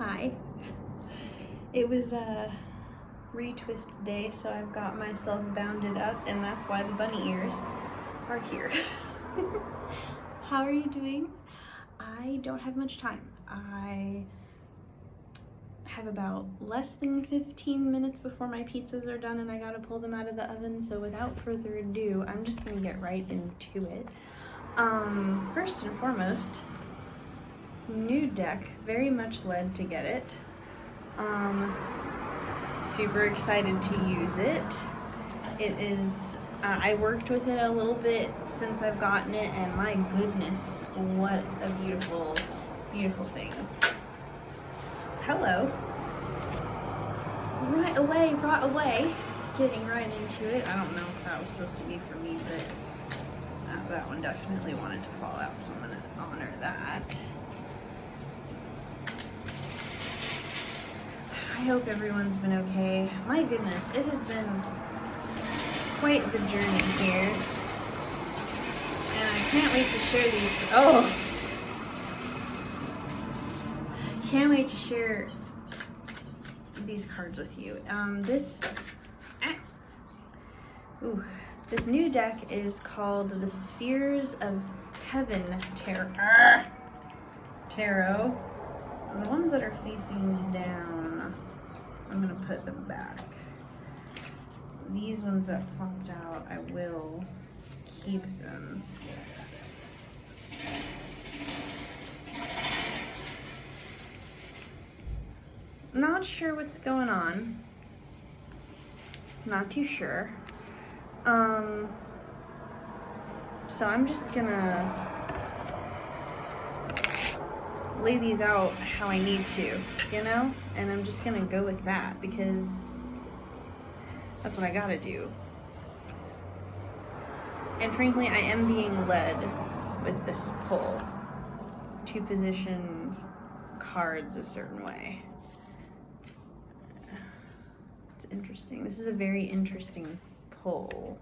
Hi. It was a retwist day, so I've got myself bounded up, and that's why the bunny ears are here. How are you doing? I don't have much time. I have about less than 15 minutes before my pizzas are done and I gotta pull them out of the oven, so without further ado, I'm just gonna get right into it. First and foremost, new deck, very much led to get it. Super excited to use it. It is, I worked with it a little bit since I've gotten it, and my goodness, what a beautiful, beautiful thing. Hello. Right away, getting right into it. I don't know if that was supposed to be for me, but that one definitely wanted to fall out, so I'm gonna honor that. I hope everyone's been okay. My goodness, it has been quite the journey here. And I can't wait to share these. Can't wait to share these cards with you. This new deck is called the Spheres of Heaven Tarot. The ones that are facing down, I'm gonna put them back. These ones that popped out, I will keep them. Not sure what's going on. Not too sure. So I'm just gonna lay these out how I need to, you know? And I'm just gonna go with that because that's what I gotta do. And frankly, I am being led with this pull to position cards a certain way. It's interesting. This is a very interesting pull.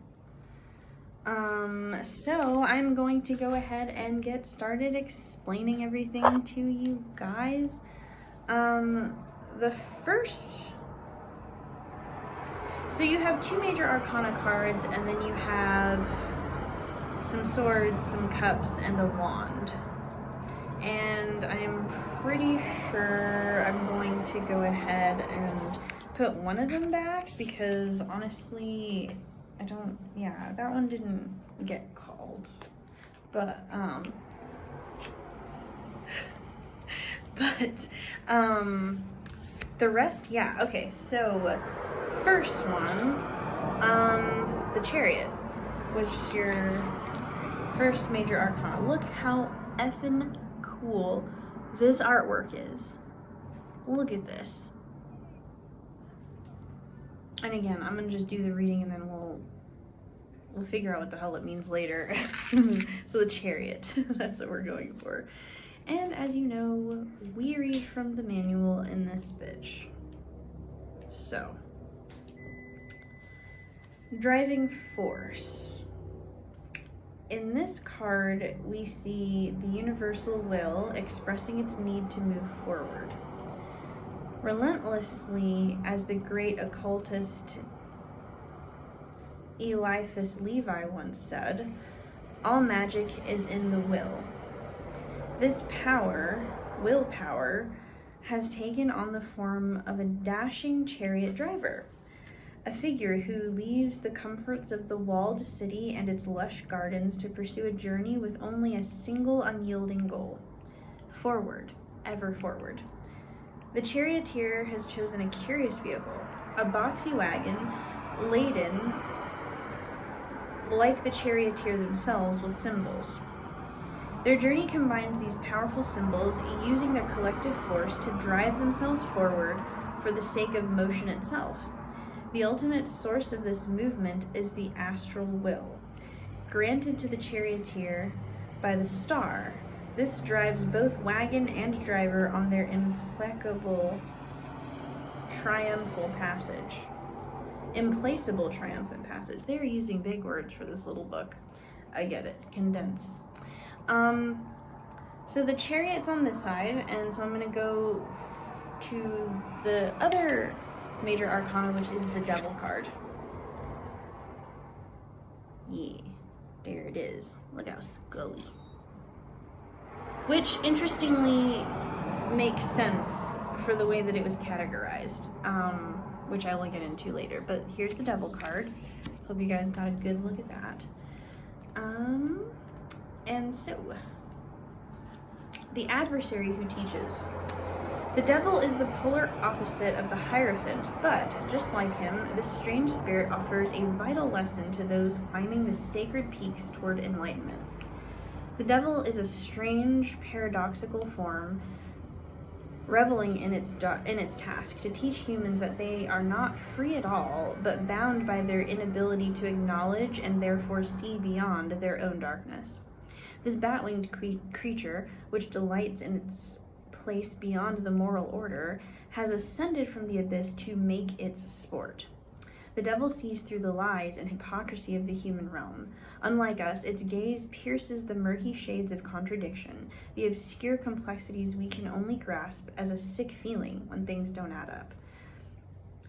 So I'm going to go ahead and get started explaining everything to you guys. The first, so you have two major arcana cards, and then you have some swords, some cups, and a wand. And I'm pretty sure I'm going to go ahead and put one of them back because honestly, that one didn't get called. But, the rest, yeah, okay, so, first one, the Chariot, which is your first major arcana. Look how effing cool this artwork is. Look at this. And again, I'm gonna just do the reading and then we'll figure out what the hell it means later. So the Chariot, that's what we're going for. And as you know, we read from the manual in this bitch. So, driving force. In this card, we see the universal will expressing its need to move forward. Relentlessly, as the great occultist Eliphas Levi once said, all magic is in the will. This power, willpower, has taken on the form of a dashing chariot driver, a figure who leaves the comforts of the walled city and its lush gardens to pursue a journey with only a single unyielding goal: forward, ever forward. The charioteer has chosen a curious vehicle, a boxy wagon laden, like the charioteer themselves, with symbols. Their journey combines these powerful symbols, using their collective force to drive themselves forward for the sake of motion itself. The ultimate source of this movement is the astral will, granted to the charioteer by the star. This drives both wagon and driver on their implacable, triumphal passage. Implacable triumphant passage. They're using big words for this little book. I get it. Condense. So the chariot's on this side, and so I'm going to go to the other major arcana, which is the Devil card. Yeah, there it is. Look how scully. Which, interestingly, makes sense for the way that it was categorized, which I will get into later. But here's the Devil card. Hope you guys got a good look at that. And so, the adversary who teaches. The Devil is the polar opposite of the Hierophant, but, just like him, this strange spirit offers a vital lesson to those climbing the sacred peaks toward enlightenment. The Devil is a strange, paradoxical form, reveling in its task to teach humans that they are not free at all, but bound by their inability to acknowledge and therefore see beyond their own darkness. This bat-winged creature, which delights in its place beyond the moral order, has ascended from the abyss to make its sport. The Devil sees through the lies and hypocrisy of the human realm. Unlike us, its gaze pierces the murky shades of contradiction, the obscure complexities we can only grasp as a sick feeling when things don't add up.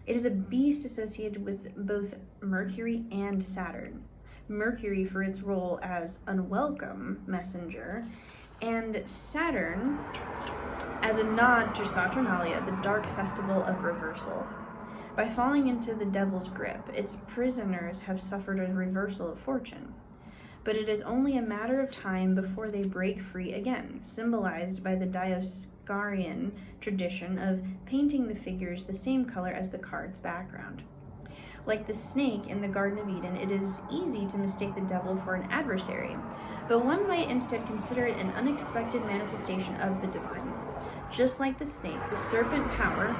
It is a beast associated with both Mercury and Saturn. Mercury for its role as unwelcome messenger, and Saturn as a nod to Saturnalia, the dark festival of reversal. By falling into the Devil's grip, its prisoners have suffered a reversal of fortune. But it is only a matter of time before they break free again, symbolized by the Dioscorian tradition of painting the figures the same color as the card's background. Like the snake in the Garden of Eden, it is easy to mistake the Devil for an adversary, but one might instead consider it an unexpected manifestation of the divine. Just like the snake, the serpent power,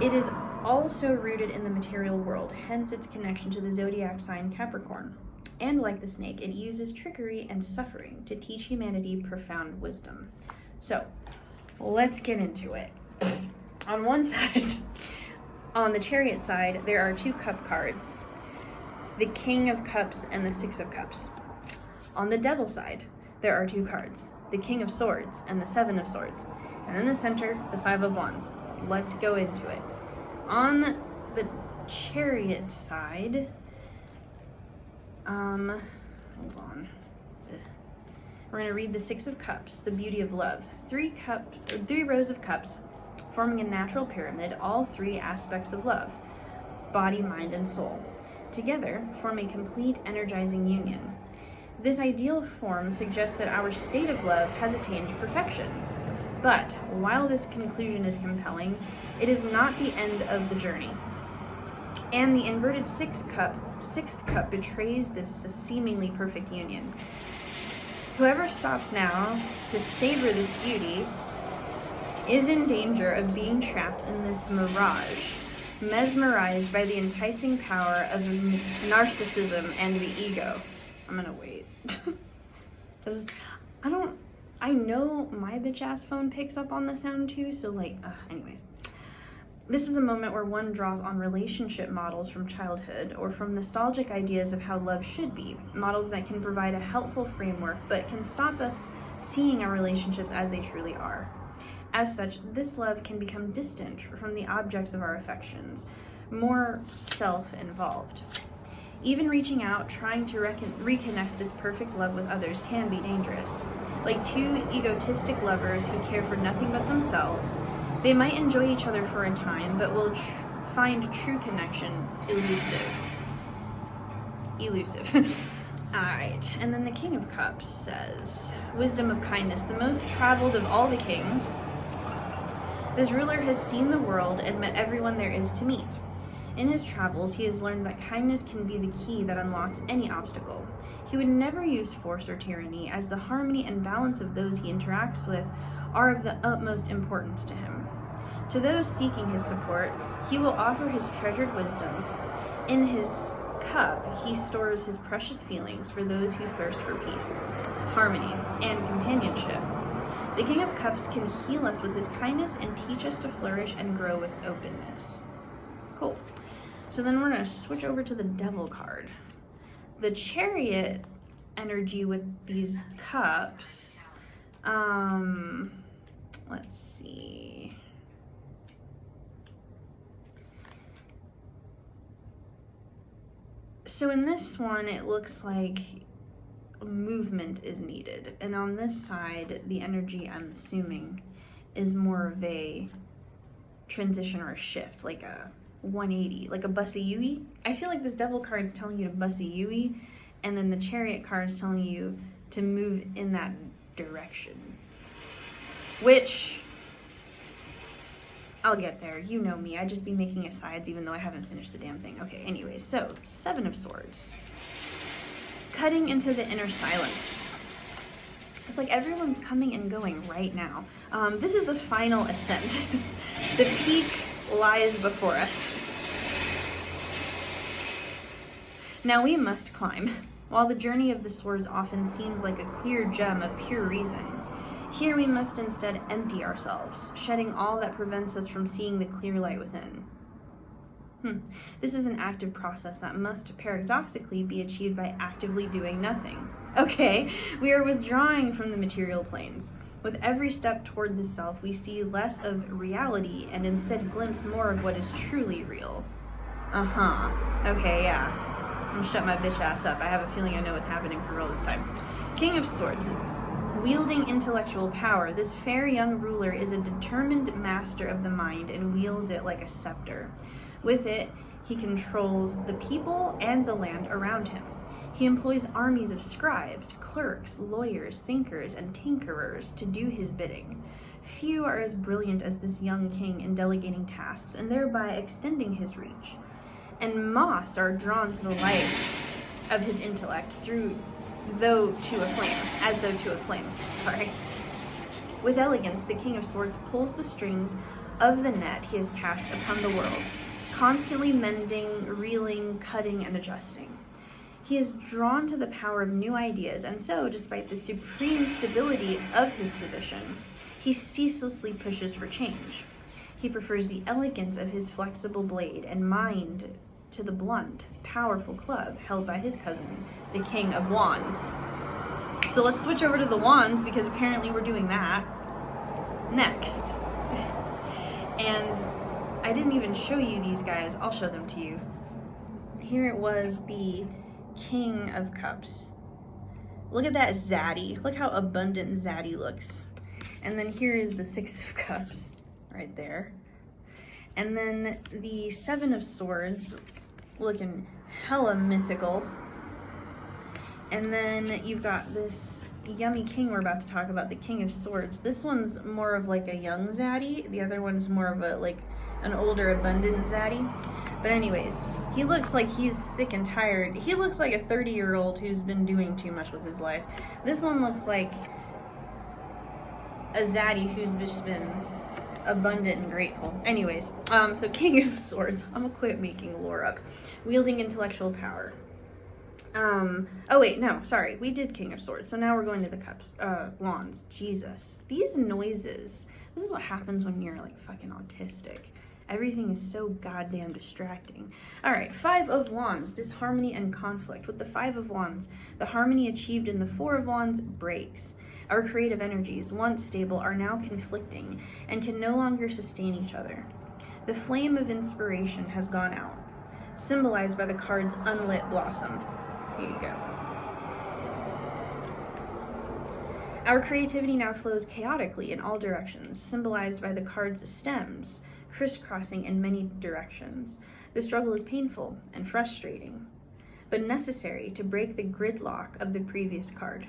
it is also rooted in the material world, hence its connection to the zodiac sign Capricorn. And like the snake, it uses trickery and suffering to teach humanity profound wisdom. So, let's get into it. On one side, on the Chariot side, there are two cup cards, the King of Cups and the Six of Cups. On the Devil side, there are two cards, the King of Swords and the Seven of Swords. And in the center, the Five of Wands. Let's go into it. On the Chariot side, hold on. We're going to read the Six of Cups, the beauty of love. Three rows of cups forming a natural pyramid, all three aspects of love, body, mind, and soul. Together form a complete, energizing union. This ideal form suggests that our state of love has attained perfection. But while this conclusion is compelling, it is not the end of the journey. And the inverted sixth cup betrays this seemingly perfect union. Whoever stops now to savor this beauty is in danger of being trapped in this mirage, mesmerized by the enticing power of narcissism and the ego. I'm gonna wait. I know my bitch ass phone picks up on the sound too, so anyways. This is a moment where one draws on relationship models from childhood or from nostalgic ideas of how love should be, models that can provide a helpful framework but can stop us seeing our relationships as they truly are. As such, this love can become distant from the objects of our affections, more self-involved. Even reaching out, trying to reconnect this perfect love with others can be dangerous. Like two egotistic lovers who care for nothing but themselves, they might enjoy each other for a time, but will find true connection elusive. Alright, and then the King of Cups says, wisdom of kindness, the most traveled of all the kings. This ruler has seen the world and met everyone there is to meet. In his travels, he has learned that kindness can be the key that unlocks any obstacle. He would never use force or tyranny, as the harmony and balance of those he interacts with are of the utmost importance to him. To those seeking his support, he will offer his treasured wisdom. In his cup, he stores his precious feelings for those who thirst for peace, harmony, and companionship. The King of Cups can heal us with his kindness and teach us to flourish and grow with openness. Cool. So then we're going to switch over to the Devil card. The Chariot energy with these cups, let's see. So in this one, it looks like movement is needed. And on this side, the energy, I'm assuming, is more of a transition or a shift, like a 180, like a bussy Yui. I feel like this devil card is telling you to bussy Yui, and then the chariot card is telling you to move in that direction. Which, I'll get there. You know me. I just be making asides even though I haven't finished the damn thing. Okay, anyways, so, 7 of Swords. Cutting into the inner silence. It's like everyone's coming and going right now. This is the final ascent. The peak lies before us. Now we must climb. While the journey of the swords often seems like a clear gem of pure reason, here we must instead empty ourselves, shedding all that prevents us from seeing the clear light within. This is an active process that must paradoxically be achieved by actively doing nothing. Okay, we are withdrawing from the material planes. With every step toward the self, we see less of reality and instead glimpse more of what is truly real. Okay, yeah. I'm gonna shut my bitch ass up. I have a feeling I know what's happening for real this time. King of Swords. Wielding intellectual power, this fair young ruler is a determined master of the mind and wields it like a scepter. With it, he controls the people and the land around him. He employs armies of scribes, clerks, lawyers, thinkers, and tinkerers to do his bidding. Few are as brilliant as this young king in delegating tasks and thereby extending his reach. And moths are drawn to the light of his intellect as though to a flame. With elegance, the King of Swords pulls the strings of the net he has cast upon the world, constantly mending, reeling, cutting, and adjusting. He is drawn to the power of new ideas, and so, despite the supreme stability of his position, he ceaselessly pushes for change. He prefers the elegance of his flexible blade and mind to the blunt, powerful club held by his cousin, the King of Wands. So let's switch over to the wands, because apparently we're doing that next. And I didn't even show you these guys. I'll show them to you. Here it was the King of Cups. Look at that zaddy. Look how abundant zaddy looks. And then here is the Six of Cups right there. And then the Seven of Swords, looking hella mythical. And then you've got this yummy king we're about to talk about, the King of Swords. This one's more of like a young zaddy. The other one's more of a an older abundant zaddy. But anyways, he looks like he's sick and tired. He looks like a 30-year-old who's been doing too much with his life. This one looks like a zaddy who's just been abundant and grateful. Anyways, so King of Swords. I'm gonna quit making lore up. Wielding intellectual power. Oh wait, no, sorry. We did King of Swords, so now we're going to the cups, wands. Jesus. These noises. This is what happens when you're like fucking autistic. Everything is so goddamn distracting. Alright, Five of Wands, disharmony and conflict. With the Five of Wands, the harmony achieved in the Four of Wands breaks. Our creative energies, once stable, are now conflicting and can no longer sustain each other. The flame of inspiration has gone out, symbolized by the card's unlit blossom. Here you go. Our creativity now flows chaotically in all directions, symbolized by the card's stems, crisscrossing in many directions. The struggle is painful and frustrating, but necessary to break the gridlock of the previous card.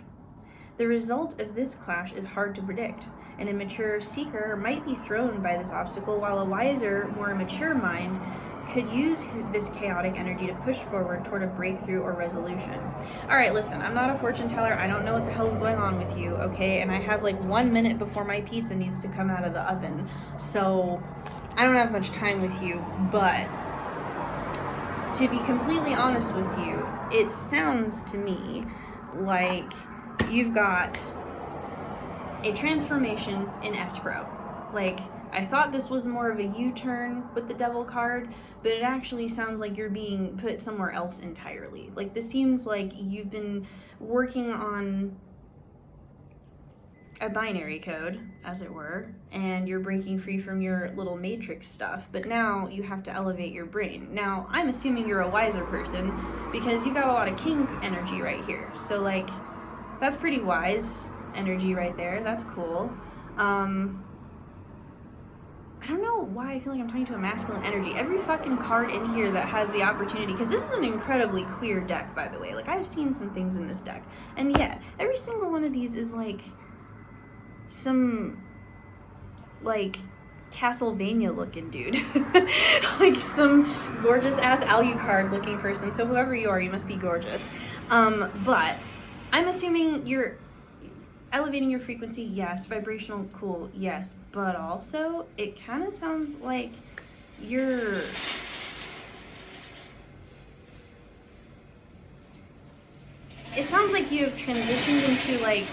The result of this clash is hard to predict. An immature seeker might be thrown by this obstacle, while a wiser, more mature mind could use this chaotic energy to push forward toward a breakthrough or resolution. Alright, listen, I'm not a fortune teller. I don't know what the hell's going on with you, okay? And I have like 1 minute before my pizza needs to come out of the oven. So I don't have much time with you, but to be completely honest with you, it sounds to me like you've got a transformation in escrow. Like, I thought this was more of a U-turn with the Devil card, but it actually sounds like you're being put somewhere else entirely. Like, this seems like you've been working on a binary code, as it were, and you're breaking free from your little matrix stuff, but now you have to elevate your brain. Now, I'm assuming you're a wiser person because you got a lot of king energy right here. So, like, that's pretty wise energy right there. That's cool. I don't know why I feel like I'm talking to a masculine energy. Every fucking card in here that has the opportunity, because this is an incredibly queer deck, by the way. Like, I've seen some things in this deck. And yeah, every single one of these is like some, like, Castlevania looking dude. Like some gorgeous ass Alucard looking person. So whoever you are, you must be gorgeous. But I'm assuming you're elevating your frequency, yes. Vibrational, cool, yes. But also, it kind of sounds like you're... It sounds like you have transitioned into, like,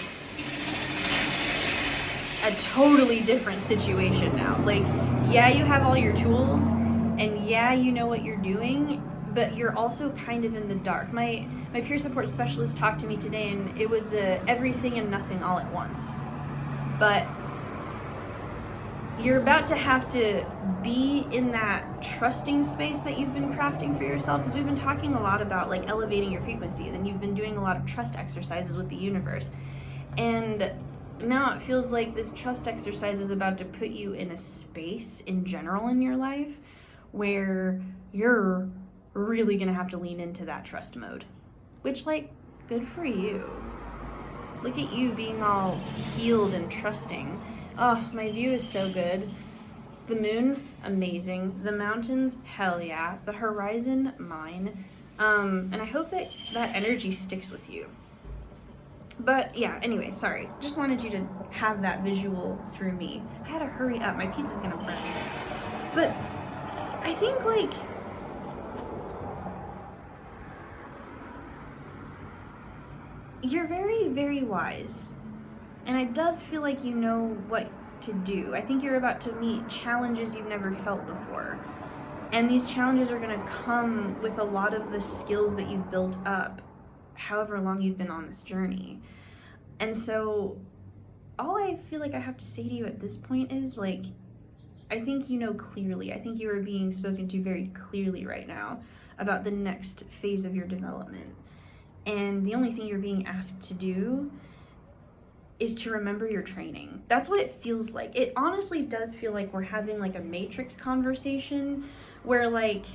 a totally different situation now. Like, yeah, you have all your tools, and yeah, you know what you're doing, but you're also kind of in the dark. My peer support specialist talked to me today, and it was everything and nothing all at once. But you're about to have to be in that trusting space that you've been crafting for yourself, because we've been talking a lot about, like, elevating your frequency, and then you've been doing a lot of trust exercises with the universe. And now it feels like this trust exercise is about to put you in a space in general in your life where you're really gonna have to lean into that trust mode. Which, like, good for you. Look at you being all healed and trusting. Oh, my view is so good. The moon, amazing. The mountains, hell yeah. The horizon, mine. And I hope that that energy sticks with you. But yeah, anyway, sorry. Just wanted you to have that visual through me. I had to hurry up. My pizza's gonna burn. But I think, like, you're very, very wise. And it does feel like you know what to do. I think you're about to meet challenges you've never felt before. And these challenges are going to come with a lot of the skills that you've built up, however long you've been on this journey. And so all I feel like I have to say to you at this point is, like, I think you know clearly. I think you are being spoken to very clearly right now about the next phase of your development. And the only thing you're being asked to do is to remember your training. That's what it feels like. It honestly does feel like we're having, like, a matrix conversation where, like,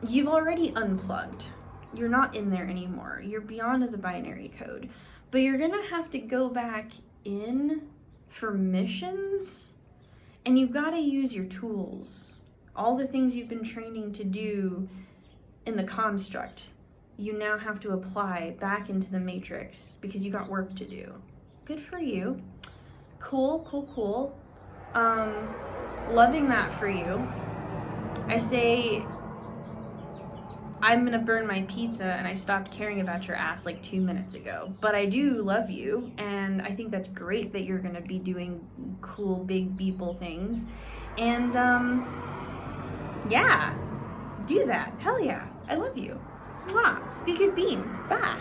you've already unplugged. You're not in there anymore. You're beyond the binary code. But you're gonna have to go back in for missions, and you gotta use your tools. All the things you've been training to do in the construct, you now have to apply back into the matrix because you got work to do. Good for you. Cool, cool, cool. Loving that for you. I say, I'm gonna burn my pizza and I stopped caring about your ass like 2 minutes ago. But I do love you, and I think that's great that you're gonna be doing cool, big people things. And, yeah, do that. Hell yeah. I love you. Mwah. Be a good bean. Bye.